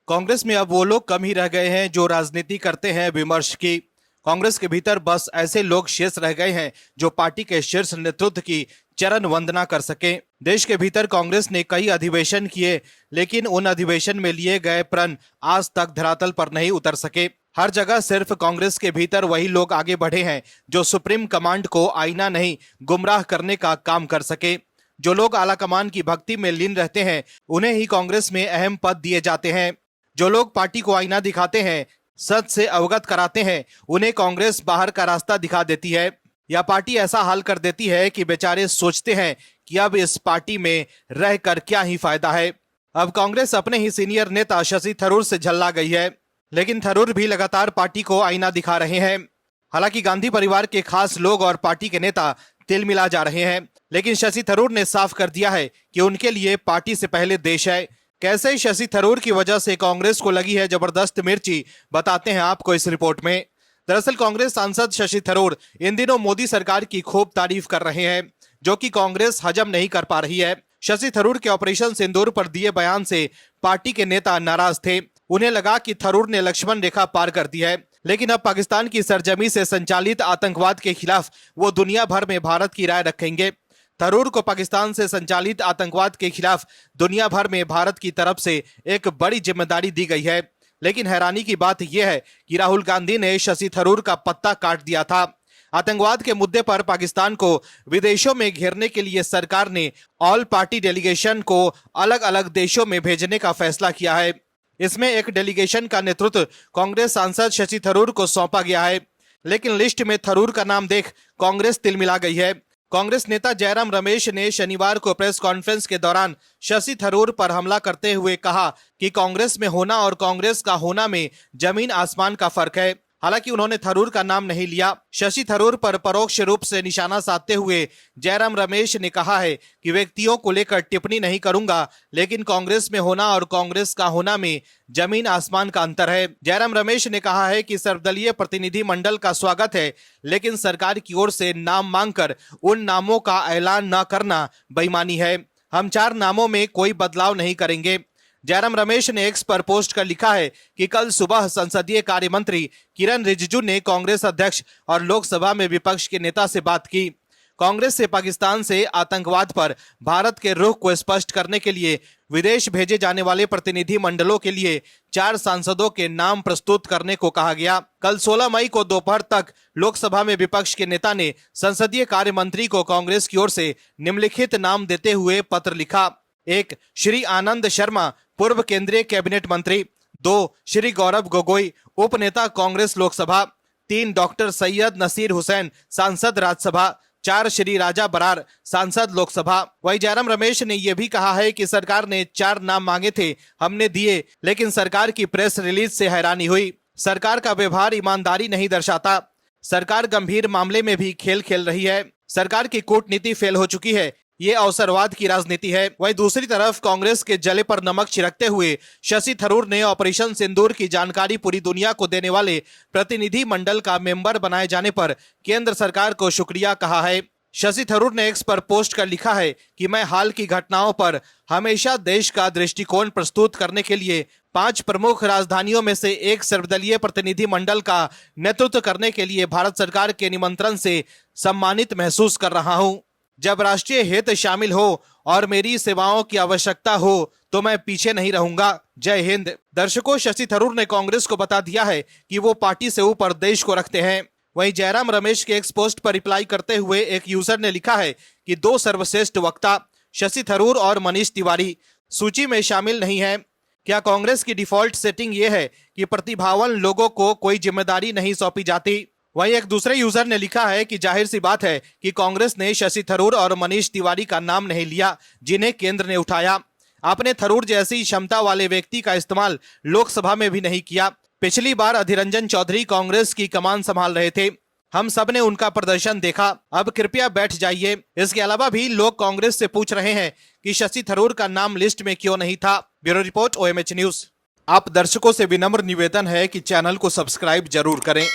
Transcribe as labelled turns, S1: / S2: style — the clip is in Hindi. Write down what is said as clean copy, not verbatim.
S1: कांग्रेस में अब वो लोग कम ही रह गए हैं जो राजनीति करते हैं विमर्श की। कांग्रेस के भीतर बस ऐसे लोग शेष रह गए हैं जो पार्टी के शीर्ष नेतृत्व की चरण वंदना कर सके। देश के भीतर कांग्रेस ने कई अधिवेशन किए, लेकिन उन अधिवेशन में लिए गए प्रण आज तक धरातल पर नहीं उतर सके। हर जगह सिर्फ कांग्रेस के भीतर वही लोग आगे बढ़े हैं जो सुप्रीम कमांड को आईना नहीं गुमराह करने का काम कर सके। जो लोग आला कमान की भक्ति में लीन रहते हैं उन्हें ही कांग्रेस में अहम पद दिए जाते हैं। जो लोग पार्टी को आईना दिखाते हैं, सच से अवगत कराते हैं, उन्हें कांग्रेस बाहर का रास्ता दिखा देती है या पार्टी ऐसा हाल कर देती है कि बेचारे सोचते हैं कि अब इस पार्टी में रहकर क्या ही फायदा है। अब कांग्रेस अपने ही सीनियर नेता शशि थरूर से झल्ला गई है, लेकिन थरूर भी लगातार पार्टी को आईना दिखा रहे हैं। हालांकि गांधी परिवार के खास लोग और पार्टी के नेता तिल मिला जा रहे हैं, लेकिन शशि थरूर ने साफ कर दिया है कि उनके लिए पार्टी से पहले देश है। कैसे शशि थरूर की वजह से कांग्रेस को लगी है जबरदस्त मिर्ची, बताते हैं आपको इस रिपोर्ट में। दरअसल कांग्रेस सांसद शशि थरूर इन दिनों मोदी सरकार की खूब तारीफ कर रहे हैं, जो कि कांग्रेस हजम नहीं कर पा रही है। शशि थरूर के ऑपरेशन सिंदूर पर दिए बयान से पार्टी के नेता नाराज थे। उन्हें लगा कि थरूर ने लक्ष्मण रेखा पार कर दी है, लेकिन अब पाकिस्तान की सरजमी से संचालित आतंकवाद के खिलाफ वो दुनिया भर में भारत की राय रखेंगे। थरूर को पाकिस्तान से संचालित आतंकवाद के खिलाफ दुनिया भर में भारत की तरफ से एक बड़ी जिम्मेदारी दी गई है। लेकिन हैरानी की बात यह है कि राहुल गांधी ने शशि थरूर का पत्ता काट दिया था। आतंकवाद के मुद्दे पर पाकिस्तान को विदेशों में घेरने के लिए सरकार ने ऑल पार्टी डेलीगेशन को अलग अलग देशों में भेजने का फैसला किया है। इसमें एक डेलीगेशन का नेतृत्व कांग्रेस सांसद शशि थरूर को सौंपा गया है, लेकिन लिस्ट में थरूर का नाम देख कांग्रेस तिलमिला गई है। कांग्रेस नेता जयराम रमेश ने शनिवार को प्रेस कॉन्फ्रेंस के दौरान शशि थरूर पर हमला करते हुए कहा कि कांग्रेस में होना और कांग्रेस का होना में जमीन आसमान का फर्क है। हालांकि उन्होंने थरूर का नाम नहीं लिया। शशि थरूर पर परोक्ष रूप से निशाना साधते हुए जयराम रमेश ने कहा है कि व्यक्तियों को लेकर टिप्पणी नहीं करूंगा, लेकिन कांग्रेस में होना और कांग्रेस का होना में जमीन आसमान का अंतर है। जयराम रमेश ने कहा है कि सर्वदलीय प्रतिनिधि मंडल का स्वागत है, लेकिन सरकार की ओर से नाम मांगकर उन नामों का ऐलान न करना बेईमानी है। हम 4 नामों में कोई बदलाव नहीं करेंगे। जयराम रमेश ने एक्स पर पोस्ट कर लिखा है कि कल सुबह संसदीय कार्य मंत्री किरण रिजिजू ने कांग्रेस अध्यक्ष और लोकसभा में विपक्ष के नेता से बात की। कांग्रेस से पाकिस्तान से आतंकवाद पर भारत के रुख को स्पष्ट करने के लिए विदेश भेजे जाने वाले प्रतिनिधि मंडलों के लिए 4 सांसदों के नाम प्रस्तुत करने को कहा गया। कल 16 मई को दोपहर तक लोकसभा में विपक्ष के नेता ने संसदीय कार्य मंत्री को कांग्रेस की ओर से निम्नलिखित नाम देते हुए पत्र लिखा। 1 श्री आनंद शर्मा, पूर्व केंद्रीय कैबिनेट मंत्री। 2 श्री गौरव गोगोई, उप नेता कांग्रेस लोकसभा। 3 डॉक्टर सैयद नसीर हुसैन, सांसद राज्यसभा। 4 श्री राजा बरार, सांसद लोकसभा। वहीं जयराम रमेश ने यह भी कहा है कि सरकार ने 4 नाम मांगे थे, हमने दिए, लेकिन सरकार की प्रेस रिलीज से हैरानी हुई। सरकार का व्यवहार ईमानदारी नहीं दर्शाता। सरकार गंभीर मामले में भी खेल खेल रही है। सरकार की कूटनीति फेल हो चुकी है। ये अवसरवाद की राजनीति है। वहीं दूसरी तरफ कांग्रेस के जले पर नमक छिड़कते हुए शशि थरूर ने ऑपरेशन सिंदूर की जानकारी पूरी दुनिया को देने वाले प्रतिनिधि मंडल का मेंबर बनाए जाने पर केंद्र सरकार को शुक्रिया कहा है। शशि थरूर ने एक्स पर पोस्ट कर लिखा है कि मैं हाल की घटनाओं पर हमेशा देश का दृष्टिकोण प्रस्तुत करने के लिए 5 प्रमुख राजधानियों में से एक सर्वदलीय प्रतिनिधि मंडल का नेतृत्व करने के लिए भारत सरकार के निमंत्रण से सम्मानित महसूस कर रहा हूं। जब राष्ट्रीय हित शामिल हो और मेरी सेवाओं की आवश्यकता हो तो मैं पीछे नहीं रहूंगा। जय हिंद। दर्शकों, शशि थरूर ने कांग्रेस को बता दिया है कि वो पार्टी से ऊपर देश को रखते हैं। वहीं जयराम रमेश के एक्स पोस्ट पर रिप्लाई करते हुए एक यूजर ने लिखा है कि 2 सर्वश्रेष्ठ वक्ता शशि थरूर और मनीष तिवारी सूची में शामिल नहीं है। क्या कांग्रेस की डिफॉल्ट सेटिंग ये है कि प्रतिभावान लोगों को कोई जिम्मेदारी नहीं सौंपी जाती? वहीं एक दूसरे यूजर ने लिखा है कि जाहिर सी बात है कि कांग्रेस ने शशि थरूर और मनीष तिवारी का नाम नहीं लिया, जिन्हें केंद्र ने उठाया। आपने थरूर जैसी क्षमता वाले व्यक्ति का इस्तेमाल लोकसभा में भी नहीं किया। पिछली बार अधीर रंजन चौधरी कांग्रेस की कमान संभाल रहे थे, हम सब ने उनका प्रदर्शन देखा। अब कृपया बैठ जाइए। इसके अलावा भी लोग कांग्रेस से पूछ रहे हैं कि शशि थरूर का नाम लिस्ट में क्यों नहीं था। Bureau report, OMH news. आप दर्शकों से विनम्र निवेदन है कि चैनल को सब्सक्राइब जरूर करें।